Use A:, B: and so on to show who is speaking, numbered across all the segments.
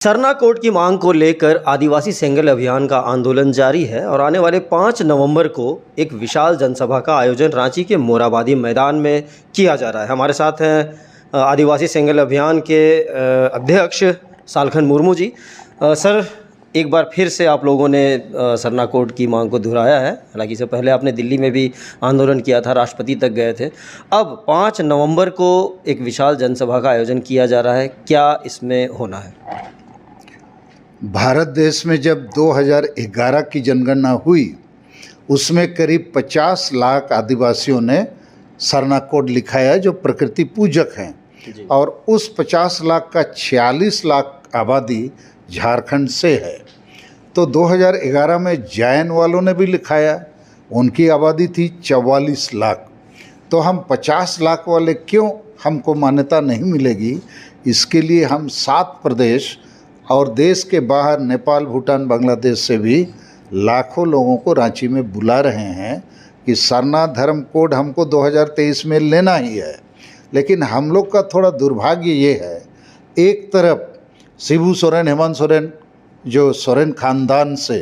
A: Sarna code की मांग को लेकर आदिवासी सेंगल अभियान का आंदोलन जारी है और आने वाले 5 नवंबर को एक विशाल जनसभा का आयोजन रांची के मोराबादी मैदान में किया जा रहा है। हमारे साथ हैं आदिवासी सेंगल अभियान के अध्यक्ष सालखन मुर्मू जी। सर, एक बार फिर से आप लोगों ने सरना कोड की मांग को दोहराया है। हालांकि इससे पहले आपने दिल्ली में भी आंदोलन किया था, राष्ट्रपति तक गए थे। अब 5 नवंबर को एक विशाल जनसभा का आयोजन किया जा रहा है, क्या इसमें होना है?
B: भारत देश में जब 2011 की जनगणना हुई, उसमें करीब 50 लाख आदिवासियों ने सरना कोड लिखाया जो प्रकृति पूजक हैं, और उस 50 लाख का 46 लाख आबादी झारखंड से है। तो 2011 में जैन वालों ने भी लिखाया, उनकी आबादी थी 44 लाख। तो हम 50 लाख वाले क्यों हमको मान्यता नहीं मिलेगी, इसके लिए हम 7 प्रदेश और देश के बाहर नेपाल, भूटान, बांग्लादेश से भी लाखों लोगों को रांची में बुला रहे हैं कि सरना धर्म कोड हमको 2023 में लेना ही है। लेकिन हम लोग का थोड़ा दुर्भाग्य ये है, एक तरफ शिबू सोरेन, हेमंत सोरेन जो सोरेन खानदान से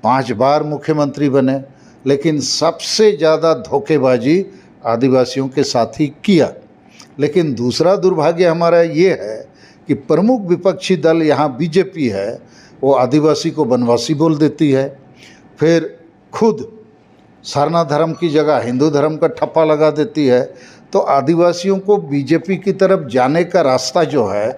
B: 5 बार मुख्यमंत्री बने, लेकिन सबसे ज़्यादा धोखेबाजी आदिवासियों के साथ ही किया। लेकिन दूसरा दुर्भाग्य हमारा ये है कि प्रमुख विपक्षी दल यहाँ बीजेपी है, वो आदिवासी को वनवासी बोल देती है, फिर खुद सरना धर्म की जगह हिंदू धर्म का ठप्पा लगा देती है। तो आदिवासियों को बीजेपी की तरफ जाने का रास्ता जो है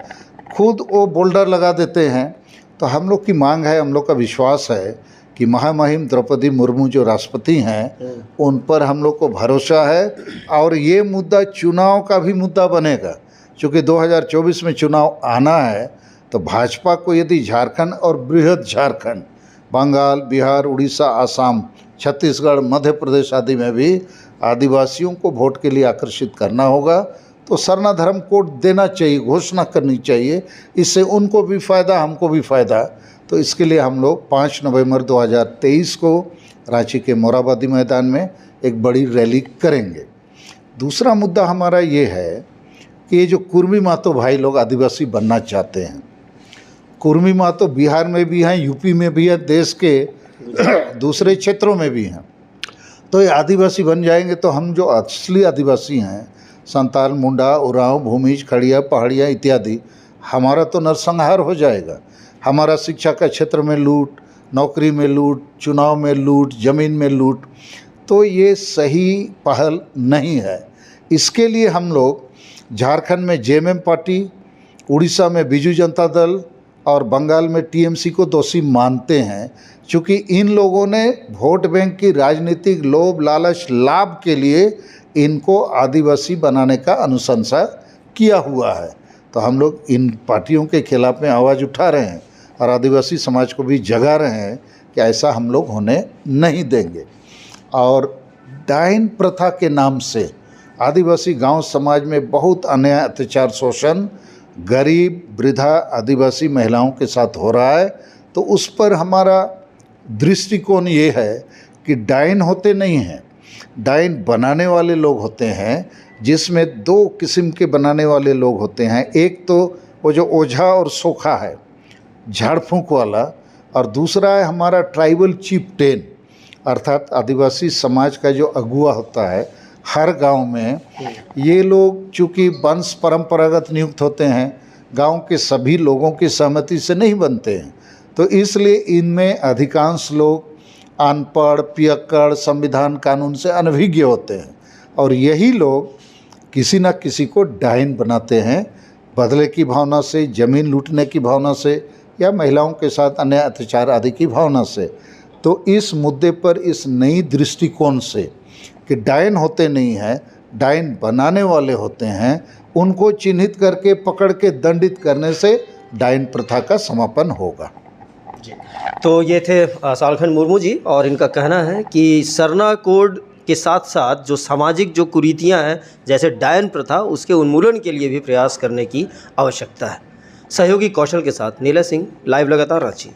B: खुद वो बोल्डर लगा देते हैं। तो हम लोग की मांग है, हम लोग का विश्वास है कि महामहिम द्रौपदी मुर्मू जो राष्ट्रपति हैं, उन पर हम लोग को भरोसा है। और ये मुद्दा चुनाव का भी मुद्दा बनेगा, चूँकि 2024 में चुनाव आना है। तो भाजपा को यदि झारखंड और बृहद झारखंड, बंगाल, बिहार, उड़ीसा, आसाम, छत्तीसगढ़, मध्य प्रदेश आदि में भी आदिवासियों को वोट के लिए आकर्षित करना होगा, तो सरना धर्म कोड देना चाहिए, घोषणा करनी चाहिए। इससे उनको भी फ़ायदा, हमको भी फ़ायदा। तो इसके लिए हम लोग 5 नवंबर 2023 को रांची के मोराबादी मैदान में एक बड़ी रैली करेंगे। दूसरा मुद्दा हमारा ये है कि ये जो कुर्मी मातो भाई लोग आदिवासी बनना चाहते हैं, कुर्मी मातो बिहार में भी हैं, यूपी में भी है, देश के दूसरे क्षेत्रों में भी हैं। तो ये आदिवासी बन जाएंगे तो हम जो असली आदिवासी हैं, संताल, मुंडा, उरांव, भूमिज, खड़िया, पहाड़िया इत्यादि, हमारा तो नरसंहार हो जाएगा। हमारा शिक्षा का क्षेत्र में लूट, नौकरी में लूट, चुनाव में लूट, ज़मीन में लूट। तो ये सही पहल नहीं है। इसके लिए हम लोग झारखंड में जेएमएम पार्टी, उड़ीसा में बीजू जनता दल और बंगाल में टीएमसी को दोषी मानते हैं, क्योंकि इन लोगों ने वोट बैंक की राजनीतिक लोभ, लालच, लाभ के लिए इनको आदिवासी बनाने का अनुशंसा किया हुआ है। तो हम लोग इन पार्टियों के खिलाफ में आवाज़ उठा रहे हैं और आदिवासी समाज को भी जगा रहे हैं कि ऐसा हम लोग होने नहीं देंगे। और डाइन प्रथा के नाम से आदिवासी गांव समाज में बहुत अन्याय, अत्याचार, शोषण गरीब, वृद्धा आदिवासी महिलाओं के साथ हो रहा है। तो उस पर हमारा दृष्टिकोण ये है कि डाइन होते नहीं हैं, डाइन बनाने वाले लोग होते हैं, जिसमें 2 किस्म के बनाने वाले लोग होते हैं। एक तो वो जो ओझा और सोखा है, झाड़ फूंक वाला, और दूसरा है हमारा ट्राइबल चिफटेन, अर्थात आदिवासी समाज का जो अगुआ होता है हर गांव में। ये लोग चूँकि वंश परंपरागत नियुक्त होते हैं, गांव के सभी लोगों की सहमति से नहीं बनते हैं। तो इसलिए इनमें अधिकांश लोग अनपढ़, पियक्कड़, संविधान कानून से अनभिज्ञ होते हैं, और यही लोग किसी न किसी को डाइन बनाते हैं, बदले की भावना से, ज़मीन लूटने की भावना से, या महिलाओं के साथ अन्य अत्याचार आदि की भावना से। तो इस मुद्दे पर इस नई दृष्टिकोण से कि डाइन होते नहीं हैं, डाइन बनाने वाले होते हैं, उनको चिन्हित करके पकड़ के दंडित करने से डाइन प्रथा का समापन होगा।
A: तो ये थे सालखन मुर्मू जी, और इनका कहना है कि सरना कोड के साथ साथ जो सामाजिक जो कुरीतियां हैं, जैसे डायन प्रथा, उसके उन्मूलन के लिए भी प्रयास करने की आवश्यकता है। सहयोगी कौशल के साथ नीला सिंह, लाइव लगातार रांची।